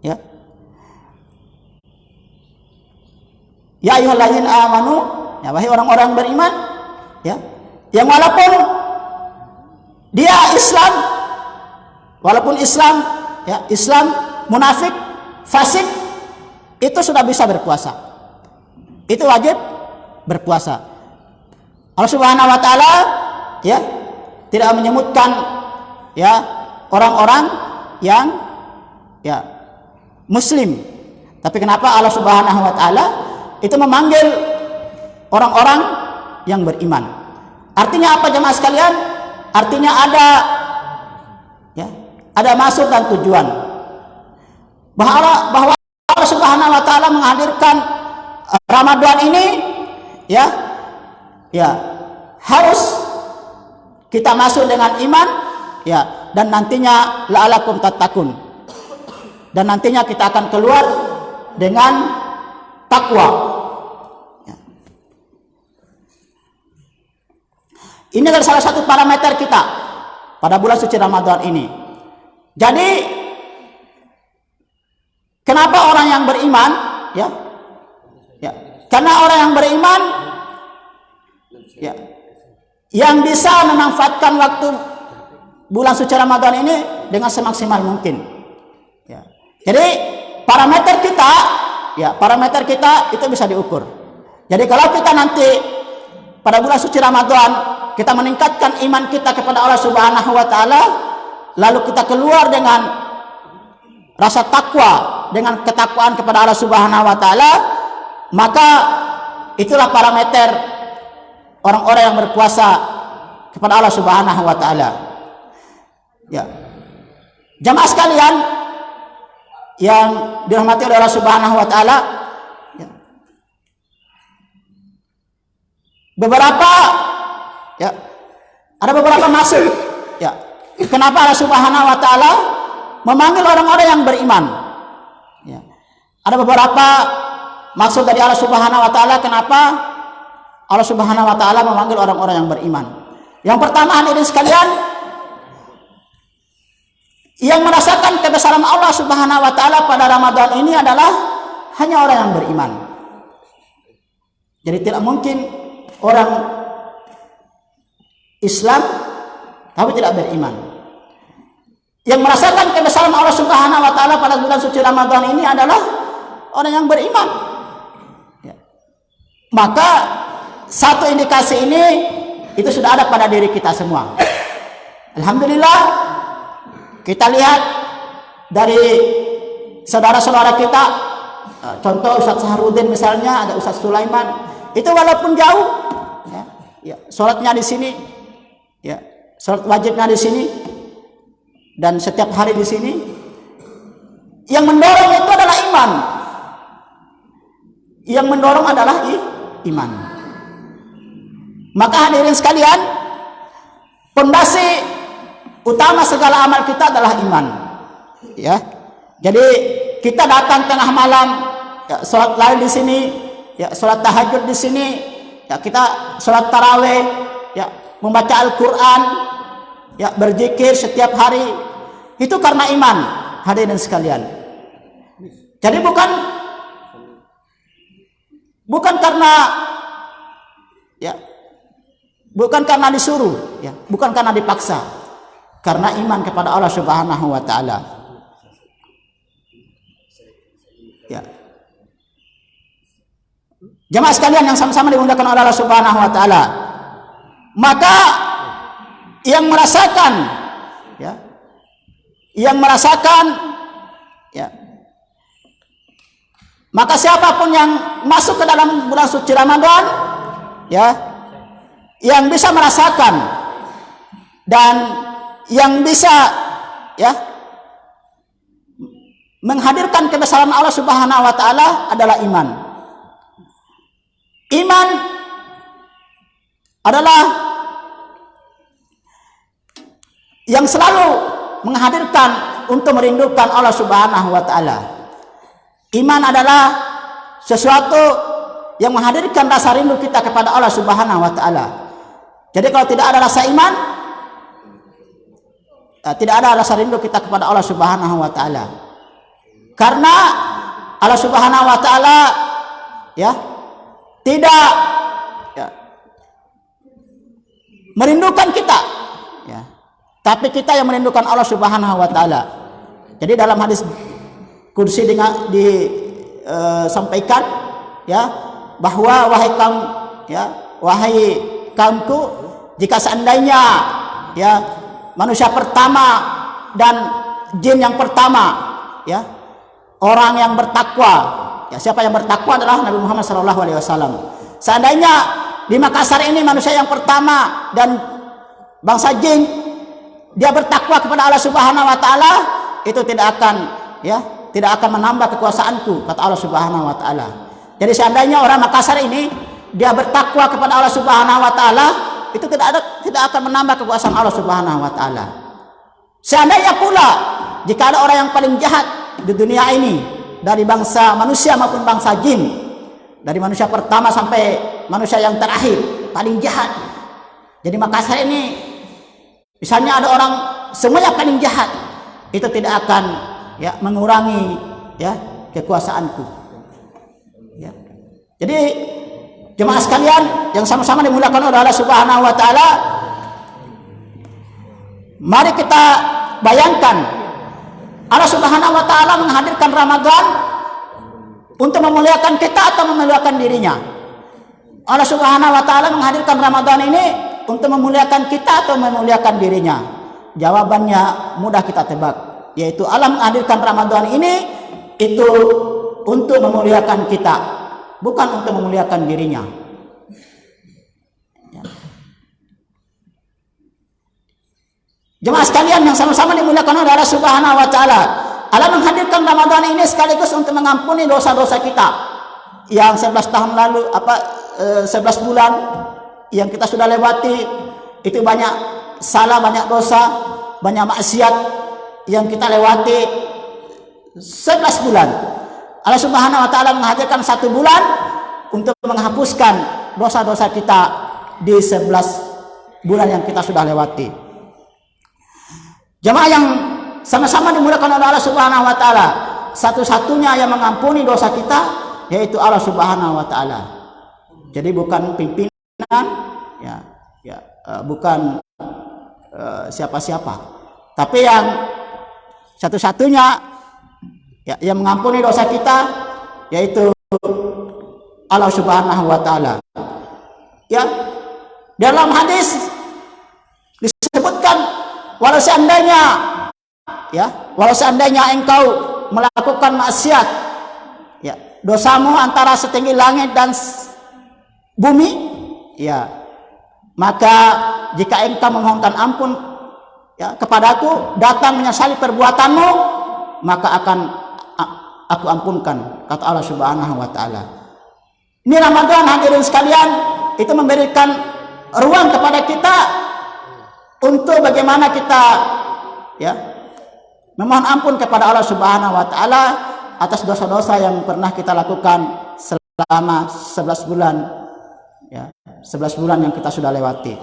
Ya. Ya ayyuhalladzina amanu, ya wahai orang-orang beriman, ya, yang walaupun dia Islam, ya, Islam munafik, fasik, itu sudah bisa berpuasa. Itu wajib berpuasa. Allah Subhanahu wa taala ya tidak menyebutkan ya orang-orang yang ya muslim. Tapi kenapa Allah Subhanahu wa taala itu memanggil orang-orang yang beriman? Artinya apa jemaah sekalian? Artinya ada maksud dan tujuan. Bahwa Allah Subhanahu wa taala menghadirkan Ramadan ini ya harus kita masuk dengan iman ya, dan nantinya la'alakum tattaqun. Dan nantinya kita akan keluar dengan takwa. Ya. Ini adalah salah satu parameter kita pada bulan suci Ramadan ini. Jadi kenapa orang yang beriman ya? Karena orang yang beriman ya yang bisa memanfaatkan waktu bulan suci Ramadan ini dengan semaksimal mungkin. Ya. Jadi parameter kita itu bisa diukur. Jadi kalau kita nanti pada bulan suci Ramadan kita meningkatkan iman kita kepada Allah Subhanahu wa taala, lalu kita keluar dengan rasa takwa, dengan ketakwaan kepada Allah Subhanahu wa taala, maka itulah parameter orang-orang yang berpuasa kepada Allah Subhanahu wa taala. Ya. Jamaah sekalian yang dirahmati oleh Allah Subhanahu wa taala, ya. Ada beberapa maksud ya. Kenapa Allah Subhanahu wa taala memanggil orang-orang yang beriman? Ya. Ada beberapa maksud dari Allah Subhanahu wa taala kenapa Allah Subhanahu wa taala memanggil orang-orang yang beriman. Yang pertama, hadirin sekalian, yang merasakan kebesaran Allah Subhanahu wa taala pada Ramadan ini adalah hanya orang yang beriman. Jadi tidak mungkin orang Islam tapi tidak beriman. Yang merasakan kebesaran Allah Subhanahu wa taala pada bulan suci Ramadan ini adalah orang yang beriman. Ya. Maka satu indikasi ini itu sudah ada pada diri kita semua. Alhamdulillah, kita lihat dari saudara-saudara kita, contoh Ustaz Saharudin misalnya, ada Ustaz Sulaiman, itu walaupun jauh, sholatnya di sini, sholat wajibnya di sini, dan setiap hari di sini, yang mendorong itu adalah iman. Yang mendorong adalah iman. Maka hadirin sekalian, pondasi utama segala amal kita adalah iman. Ya. Jadi kita datang tengah malam, ya, sholat lail di sini, ya, sholat tahajud di sini, ya, kita sholat taraweh, ya, membaca Al-Quran, ya, berzikir setiap hari, itu karena iman, hadirin sekalian. Jadi bukan karena disuruh, ya, bukan karena dipaksa, karena iman kepada Allah Subhanahu wa taala. Ya. Jamaah sekalian yang sama-sama dimuliakan oleh Allah Subhanahu wa taala. Maka yang merasakan maka siapapun yang masuk ke dalam bulan suci Ramadan, ya, yang bisa merasakan dan yang bisa, ya, menghadirkan kebesaran Allah Subhanahu wa taala adalah iman. Iman adalah yang selalu menghadirkan untuk merindukan Allah Subhanahu wa taala. Iman adalah sesuatu yang menghadirkan rasa rindu kita kepada Allah Subhanahu wa taala. Jadi kalau tidak ada rasa iman, tidak ada rasa rindu kita kepada Allah Subhanahu wa taala. Karena Allah Subhanahu wa taala ya tidak ya, merindukan kita ya, tapi kita yang merindukan Allah Subhanahu wa taala. Jadi dalam hadis qudsi disampaikan ya bahwa wahai kaumku, jika seandainya ya manusia pertama dan jin yang pertama ya, orang yang bertakwa ya, siapa yang bertakwa adalah Nabi Muhammad SAW. Seandainya di Makassar ini manusia yang pertama dan bangsa jin dia bertakwa kepada Allah Subhanahu wa taala, itu tidak akan menambah kekuasaanku, kata Allah Subhanahu wa taala. Jadi seandainya orang Makassar ini dia bertakwa kepada Allah Subhanahu wa taala, itu tidak akan menambah kekuasaan Allah Subhanahu wa taala. Seandainya pula jika ada orang yang paling jahat di dunia ini dari bangsa manusia maupun bangsa jin, dari manusia pertama sampai manusia yang terakhir paling jahat. Jadi Makassar ini misalnya ada orang semuanya paling jahat, itu tidak akan ya mengurangi ya kekuasaanku. Ya. Jadi jemaah sekalian yang sama-sama dimuliakan oleh Allah Subhanahu wa taala, mari kita bayangkan Allah Subhanahu wa taala menghadirkan Ramadan untuk memuliakan kita atau memuliakan dirinya. Allah Subhanahu wa taala menghadirkan Ramadan ini untuk memuliakan kita atau memuliakan dirinya. Jawabannya mudah kita tebak, yaitu Allah menghadirkan Ramadan ini itu untuk memuliakan kita, bukan untuk memuliakan dirinya. Jemaah sekalian yang sama-sama dimuliakan oleh Allah Subhanahu wa taala, Allah menghadirkan Ramadan ini sekaligus untuk mengampuni dosa-dosa kita yang 11 tahun lalu 11 bulan yang kita sudah lewati. Itu banyak salah, banyak dosa, banyak maksiat yang kita lewati 11 bulan. Allah Subhanahu wa taala menghadirkan 1 bulan untuk menghapuskan dosa-dosa kita di 11 bulan yang kita sudah lewati. Jemaah yang sama-sama dimuliakan oleh Allah Subhanahu wa taala, satu-satunya yang mengampuni dosa kita yaitu Allah Subhanahu wa taala. Jadi bukan pimpinan bukan siapa-siapa, tapi yang satu-satunya yang mengampuni dosa kita yaitu Allah Subhanahu wa taala. Ya, dalam hadis disebutkan walau seandainya engkau melakukan maksiat ya, dosamu antara setinggi langit dan bumi ya, maka jika engkau memohonkan ampun ya kepadaku, datang menyesali perbuatanmu, maka akan aku ampunkan, kata Allah Subhanahu wa taala. Ini Ramadan hadirin sekalian, itu memberikan ruang kepada kita untuk bagaimana kita ya memohon ampun kepada Allah Subhanahu wa taala atas dosa-dosa yang pernah kita lakukan selama 11 bulan ya, 11 bulan yang kita sudah lewati.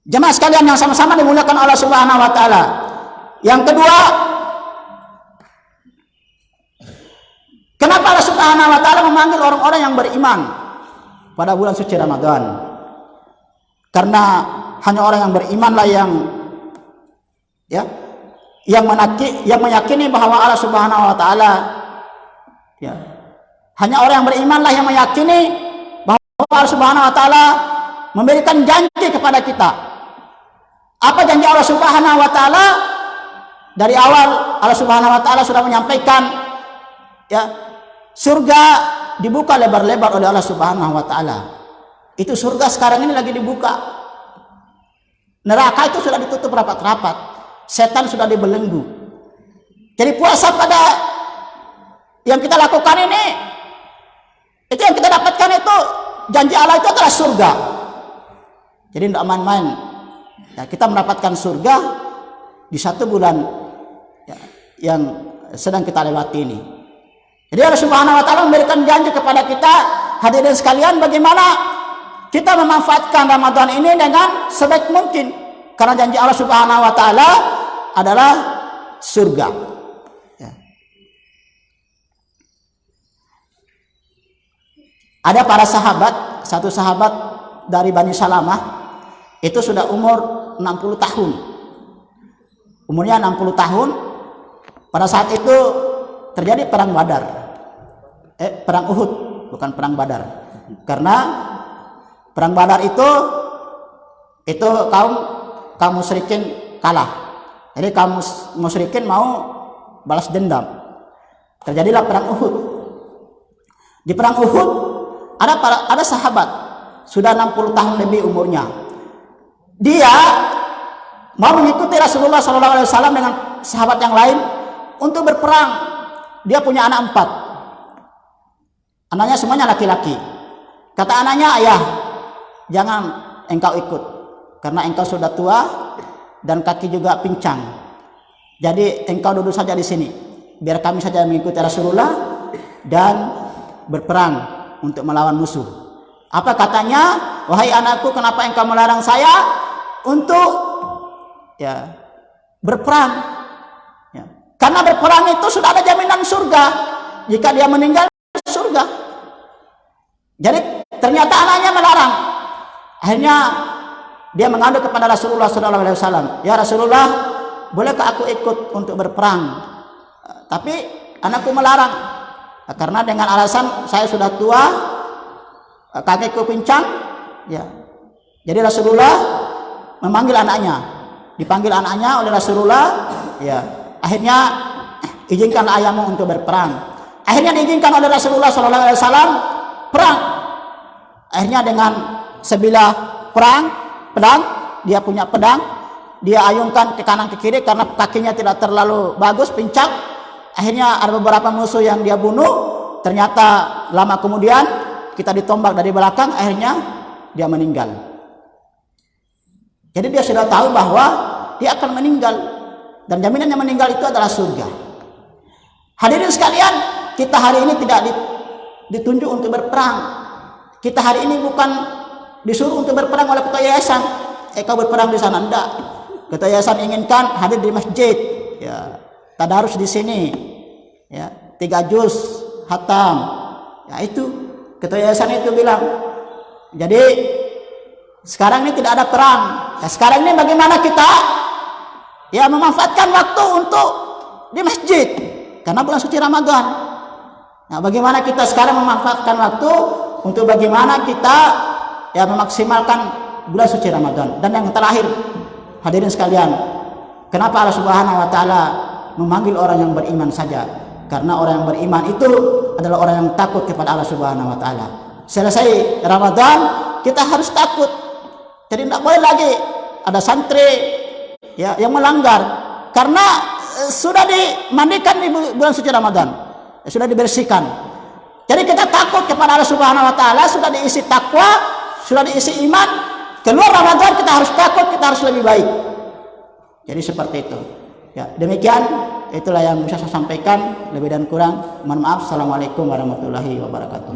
Jemaah sekalian yang sama-sama dimuliakan Allah Subhanahu wa taala. Yang kedua, kenapa Allah Subhanahu wa taala memanggil orang-orang yang beriman pada bulan suci Ramadan? Karena hanya orang yang berimanlah yang meyakini bahwa Allah Subhanahu wa taala ya, hanya orang yang berimanlah yang meyakini bahwa Allah Subhanahu wa taala memberikan janji kepada kita. Apa janji Allah Subhanahu wa taala? Dari awal Allah Subhanahu wa taala sudah menyampaikan ya, surga dibuka lebar-lebar oleh Allah Subhanahu wa taala. Itu surga sekarang ini lagi dibuka. Neraka itu sudah ditutup rapat-rapat. Setan sudah dibelenggu. Jadi puasa pada yang kita lakukan ini, itu yang kita dapatkan itu, janji Allah itu adalah surga. Jadi tidak main-main. Ya, kita mendapatkan surga di 1 bulan ya, yang sedang kita lewati ini. Jadi Allah Subhanahu wa taala memberikan janji kepada kita, hadirin sekalian, bagaimana kita memanfaatkan Ramadan ini dengan sebaik mungkin. Karena janji Allah Subhanahu wa taala adalah surga. Ya. Ada para sahabat, satu sahabat dari Bani Salamah itu sudah umur 60 tahun. Umurnya 60 tahun. Pada saat itu terjadi perang Badar. Perang Uhud, bukan perang Badar. Karena perang Badar itu kaum musyrikin kalah. Jadi kaum musyrikin mau balas dendam. Terjadilah perang Uhud. Di perang Uhud ada sahabat sudah 60 tahun lebih umurnya. Dia mau mengikuti Rasulullah SAW dengan sahabat yang lain untuk berperang. Dia punya anak 4. Anaknya semuanya laki-laki. Kata anaknya, ayah, jangan engkau ikut, karena engkau sudah tua dan kaki juga pincang. Jadi engkau duduk saja di sini, biar kami saja mengikuti Rasulullah dan berperang untuk melawan musuh. Apa katanya? Wahai anakku, kenapa engkau melarang saya untuk berperang? Ya. Karena berperang itu sudah ada jaminan surga. Jika dia meninggal, surga. Jadi ternyata anaknya melarang. Akhirnya dia mengadu kepada Rasulullah SAW. Ya Rasulullah, bolehkah aku ikut untuk berperang? Tapi anakku melarang. Karena dengan alasan saya sudah tua, kakiku pincang. Ya. Jadi Rasulullah memanggil anaknya. Dipanggil anaknya oleh Rasulullah. Ya. Akhirnya izinkanlah ayahmu untuk berperang. Akhirnya diizinkan oleh Rasulullah SAW perang. Akhirnya dengan sebilah pedang, dia punya pedang, dia ayunkan ke kanan ke kiri karena kakinya tidak terlalu bagus, pincang. Akhirnya ada beberapa musuh yang dia bunuh. Ternyata lama kemudian kita ditombak dari belakang, akhirnya dia meninggal. Jadi dia sudah tahu bahwa dia akan meninggal, dan jaminannya meninggal itu adalah surga. Hadirin sekalian, kita hari ini tidak ditunjuk untuk berperang. Kita hari ini bukan disuruh untuk berperang oleh ketua yayasan. Kau berperang di sana, enggak. Ketua yayasan inginkan hadir di masjid, ya, tadarus di sini, ya, 3 juz hatam. Ya, itu ketua yayasan itu bilang. Jadi sekarang ini tidak ada perang. Nah, sekarang ini bagaimana kita memanfaatkan waktu untuk di masjid karena bulan suci Ramadan. Nah, bagaimana kita sekarang memanfaatkan waktu untuk bagaimana kita memaksimalkan bulan suci Ramadan. Dan yang terakhir, hadirin sekalian, kenapa Allah Subhanahu wa taala memanggil orang yang beriman saja? Karena orang yang beriman itu adalah orang yang takut kepada Allah Subhanahu wa taala. Selesai Ramadan, kita harus takut. Jadi tidak boleh lagi ada santri yang melanggar, karena sudah dimandikan di bulan suci Ramadan, sudah dibersihkan. Jadi kita takut kepada Allah Subhanahu wa taala, sudah diisi takwa, sudah diisi iman. Keluar Ramadan kita harus takut, kita harus lebih baik. Jadi seperti itu. Ya, demikian itulah yang bisa saya sampaikan. Lebih dan kurang mohon maaf. Assalamualaikum warahmatullahi wabarakatuh.